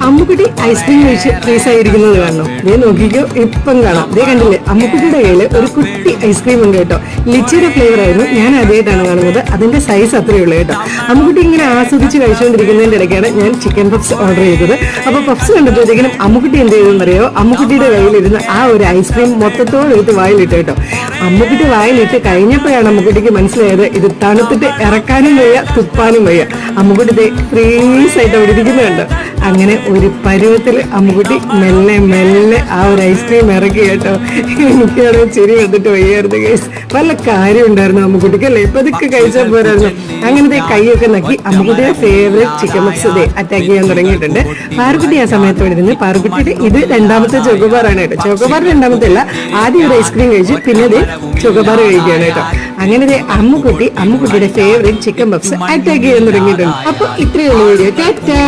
Ammukutty ice cream കഴിച്ച് freeze ആയിരിക്കുന്നത് കാണണം. ദേ നോക്കിക്കോ, ഇപ്പം കാണാം. ദേ കണ്ടില്ലേ, അമ്മുക്കുട്ടിയുടെ കയ്യിൽ ഒരു കുട്ടി ഐസ്ക്രീം ഉണ്ട് കേട്ടോ. ലിച്ചിയുടെ ഫ്ലേവർ ആയിരുന്നു. ഞാൻ ആദ്യമായിട്ടാണ് കാണുന്നത്. അതിന്റെ സൈസ് അത്രയേ ഉള്ളൂ കേട്ടോ. അമ്മുക്കുട്ടി ഇങ്ങനെ ആസ്വദിച്ച് കഴിച്ചുകൊണ്ടിരിക്കുന്നതിന്റെ ഇടയ്ക്കാണ് ഞാൻ ചിക്കൻ പഫ്സ് ഓർഡർ ചെയ്തത്. അപ്പൊ പഫ്സ് കണ്ടപ്പോഴത്തേക്കിനും അമ്മുക്കുട്ടി എന്ത് ചെയ്തെന്ന് അറിയോ, അമ്മുക്കുട്ടിയുടെ കയ്യിലിരുന്ന് ആ ഒരു ഐസ്ക്രീം മൊത്തത്തോടെ എടുത്ത് വായിലിട്ട് കേട്ടോ. അമ്മുക്കുട്ടി വായിലിട്ട് കഴിഞ്ഞപ്പോഴാണ് അമ്മുക്കുട്ടിക്ക് മനസ്സിലായത് ഇത് തണുത്തിട്ട് ഇറക്കാനും വയ്യ, തുപ്പാനും വയ്യ. അമ്മുക്കുട്ടി ഫ്രീസ് ആയിട്ട് അവിടെ ഇരിക്കുന്നത് കണ്ടോ. അങ്ങനെ ഒരു പരുവത്തിൽ അമ്മുക്കുട്ടി മെല്ലെ മെല്ലെ ആ ഒരു ഐസ്ക്രീം ഇറക്കി കേട്ടോ. എനിക്കാണ് ചിരി വന്നിട്ട് വയ്യായിരുന്നു കേസ്. വല്ല കാര്യം ഉണ്ടായിരുന്നു അമ്മുക്കുട്ടിക്ക് അല്ലേ, ഇപ്പൊ അതൊക്കെ കഴിച്ചാൽ പോരായിരുന്നു. അങ്ങനത്തെ കൈയൊക്കെ നക്കി അമ്മുക്കുട്ടിയുടെ ഫേവറേറ്റ് ചിക്കൻ പഫ്സ് അറ്റാക്ക് ചെയ്യാൻ തുടങ്ങിയിട്ടുണ്ട്. പാറുക്കുട്ടി ആ സമയത്ത് ഇവിടെ ഇരുന്ന്, പാറുക്കുട്ടിയുടെ ഇത് രണ്ടാമത്തെ ചോക്കോബാറാണ് കേട്ടോ. ചോക്കോബാർ രണ്ടാമത്തെ അല്ല, ആദ്യം ഒരു ഐസ്ക്രീം കഴിച്ചു, പിന്നെ ഇത് ചോക്കോബാർ കഴിക്കുകയാണ് കേട്ടോ. അങ്ങനെ അമ്മുക്കുട്ടിയുടെ ഫേവറേറ്റ് ചിക്കൻ പഫ്സ് അറ്റാക്ക് ചെയ്യാൻ തുടങ്ങിയിട്ടുണ്ട്. അപ്പൊ ഇത്രയുള്ള വീഡിയോ. ടാറ്റാ.